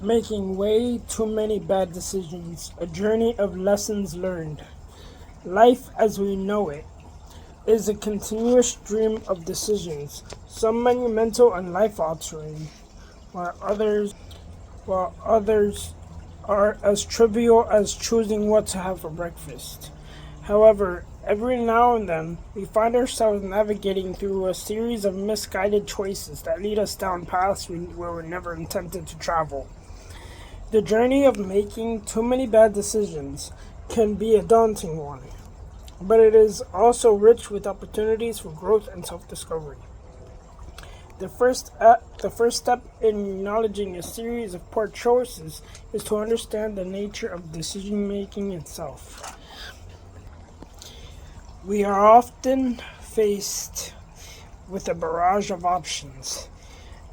Making way too many bad decisions, a journey of lessons learned. Life as we know it is a continuous stream of decisions, some monumental and life altering, while others are as trivial as choosing what to have for breakfast. However, every now and then we find ourselves navigating through a series of misguided choices that lead us down paths where we never intended to travel. The journey of making too many bad decisions can be a daunting one, but it is also rich with opportunities for growth and self-discovery. The first step in acknowledging a series of poor choices is to understand the nature of decision making itself. We are often faced with a barrage of options,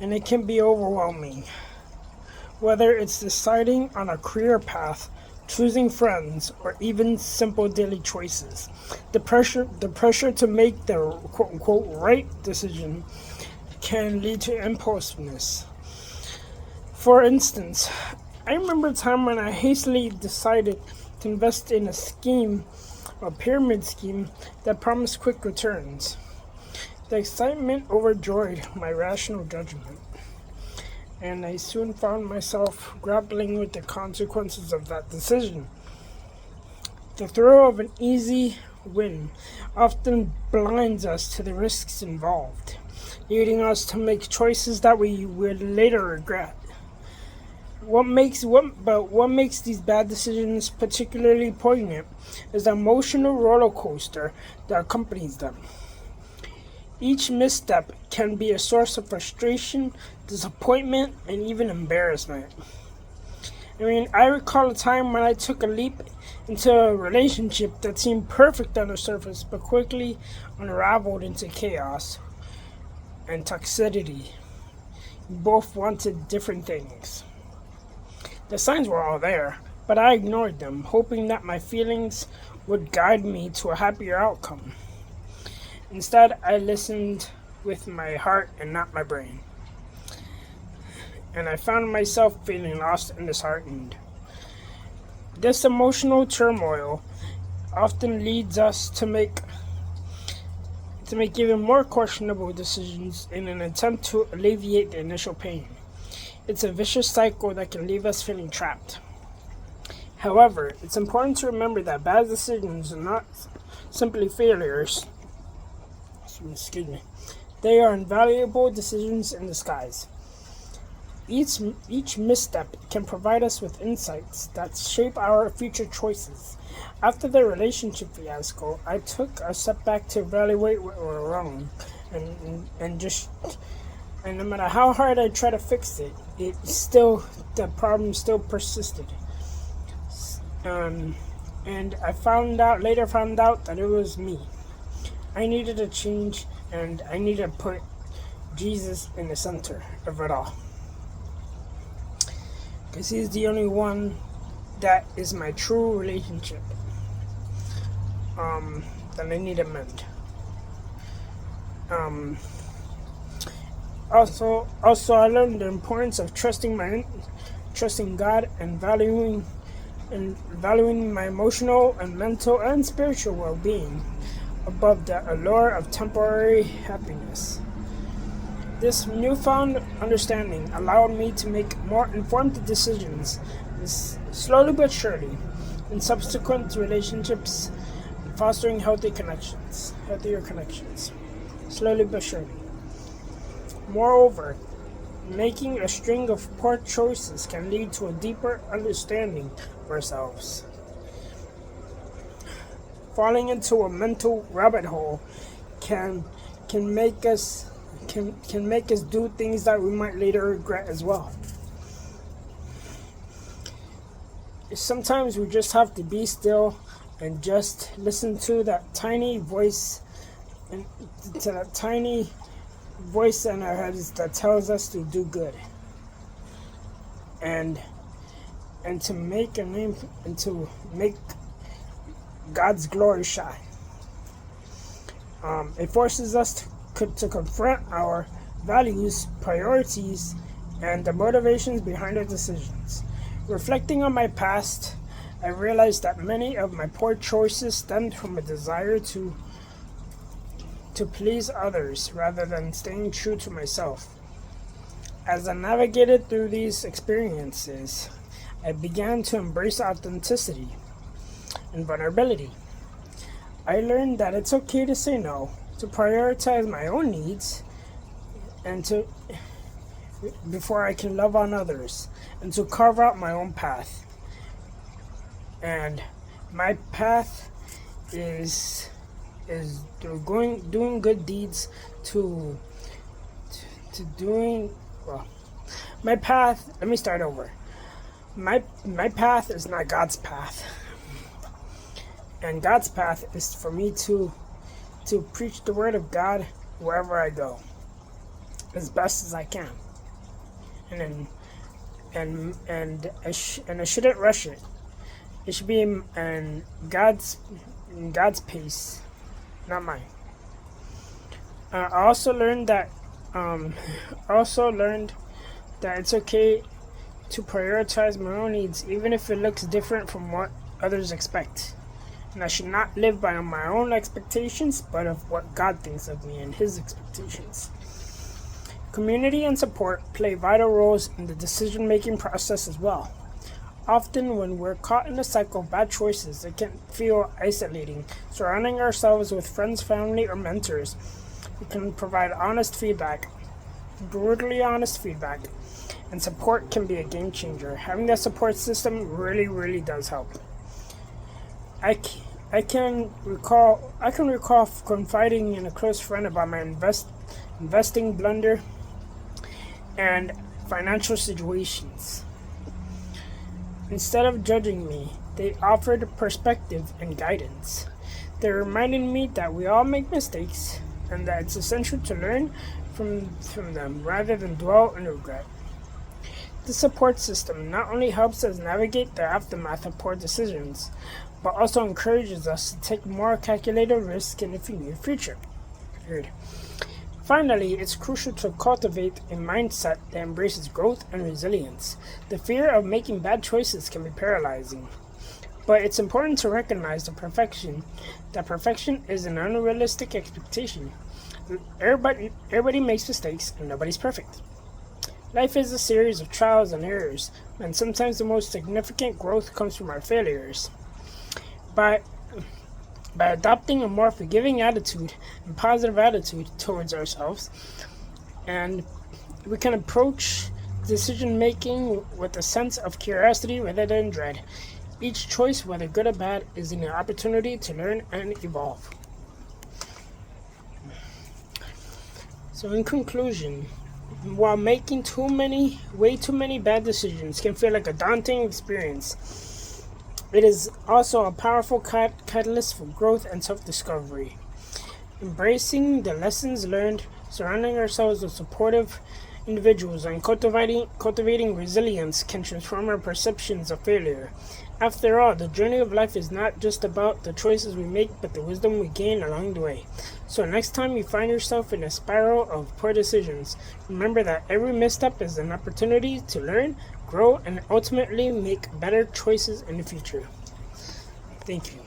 and it can be overwhelming. Whether it's deciding on a career path, choosing friends, or even simple daily choices, the pressure to make the quote unquote right decision can lead to impulsiveness. For instance, I remember a time when I hastily decided to invest in a pyramid scheme that promised quick returns. The excitement overjoyed my rational judgment, and I soon found myself grappling with the consequences of that decision. The thrill of an easy win often blinds us to the risks involved, leading us to make choices that we would later regret. What makes these bad decisions particularly poignant is the emotional roller coaster that accompanies them. Each misstep can be a source of frustration, disappointment, and even embarrassment. I recall a time when I took a leap into a relationship that seemed perfect on the surface but quickly unraveled into chaos and toxicity. We both wanted different things. The signs were all there, but I ignored them, hoping that my feelings would guide me to a happier outcome. Instead, I listened with my heart and not my brain, and I found myself feeling lost and disheartened. This emotional turmoil often leads us to make even more questionable decisions in an attempt to alleviate the initial pain. It's a vicious cycle that can leave us feeling trapped. However, it's important to remember that bad decisions are not simply failures. Excuse me. They are invaluable decisions in disguise. Each misstep can provide us with insights that shape our future choices. After the relationship fiasco, I took a step back to evaluate what went wrong, and no matter how hard I tried to fix it, the problem still persisted. And later found out that it was me. I needed a change, and I needed to put Jesus in the center of it all. Because he's the only one that is my true relationship. That I need to mend. Also, I learned the importance of trusting God and valuing my emotional and mental and spiritual well-being above the allure of temporary happiness. This newfound understanding allowed me to make more informed decisions, slowly but surely, in subsequent relationships, fostering healthier connections, slowly but surely. Moreover, making a string of poor choices can lead to a deeper understanding of ourselves. Falling into a mental rabbit hole can make us do things that we might later regret as well. Sometimes we just have to be still and just listen to that tiny voice in our heads that tells us to do good and to make a name and to make God's glory shine. It forces us to confront our values, priorities, and the motivations behind our decisions. Reflecting on my past, I realized that many of my poor choices stemmed from a desire to please others rather than staying true to myself. As I navigated through these experiences, I began to embrace authenticity and vulnerability. I learned that it's okay to say no, to prioritize my own needs, and to before I can love on others, and to carve out my own path. And my path is through doing good deeds to doing well. My path. Let me start over. My path is not God's path, and God's path is for me to preach the word of God wherever I go, as best as I can, and I shouldn't rush it. It should be in God's pace, not mine. I also learned that it's okay to prioritize my own needs, even if it looks different from what others expect. And I should not live by my own expectations, but of what God thinks of me and His expectations. Community and support play vital roles in the decision-making process as well. Often, when we're caught in a cycle of bad choices, it can feel isolating. Surrounding ourselves with friends, family, or mentors who can provide honest feedback, brutally honest feedback, and support can be a game changer. Having that support system really, really does help. I can recall confiding in a close friend about my investing blunder and financial situations. Instead of judging me, they offered perspective and guidance. They reminded me that we all make mistakes and that it's essential to learn from them rather than dwell in regret. The support system not only helps us navigate the aftermath of poor decisions, but also encourages us to take more calculated risks in the near future. Finally, it's crucial to cultivate a mindset that embraces growth and resilience. The fear of making bad choices can be paralyzing, but it's important to recognize that perfection is an unrealistic expectation. Everybody makes mistakes, and nobody's perfect. Life is a series of trials and errors, and sometimes the most significant growth comes from our failures. By adopting a more forgiving attitude and positive attitude towards ourselves, and we can approach decision making with a sense of curiosity rather than dread. Each choice, whether good or bad, is an opportunity to learn and evolve. So in conclusion, while making way too many bad decisions can feel like a daunting experience, it is also a powerful catalyst for growth and self-discovery. Embracing the lessons learned, surrounding ourselves with supportive individuals, and cultivating resilience can transform our perceptions of failure. After all, the journey of life is not just about the choices we make, but the wisdom we gain along the way. So next time you find yourself in a spiral of poor decisions, remember that every misstep is an opportunity to learn, grow, and ultimately make better choices in the future. Thank you.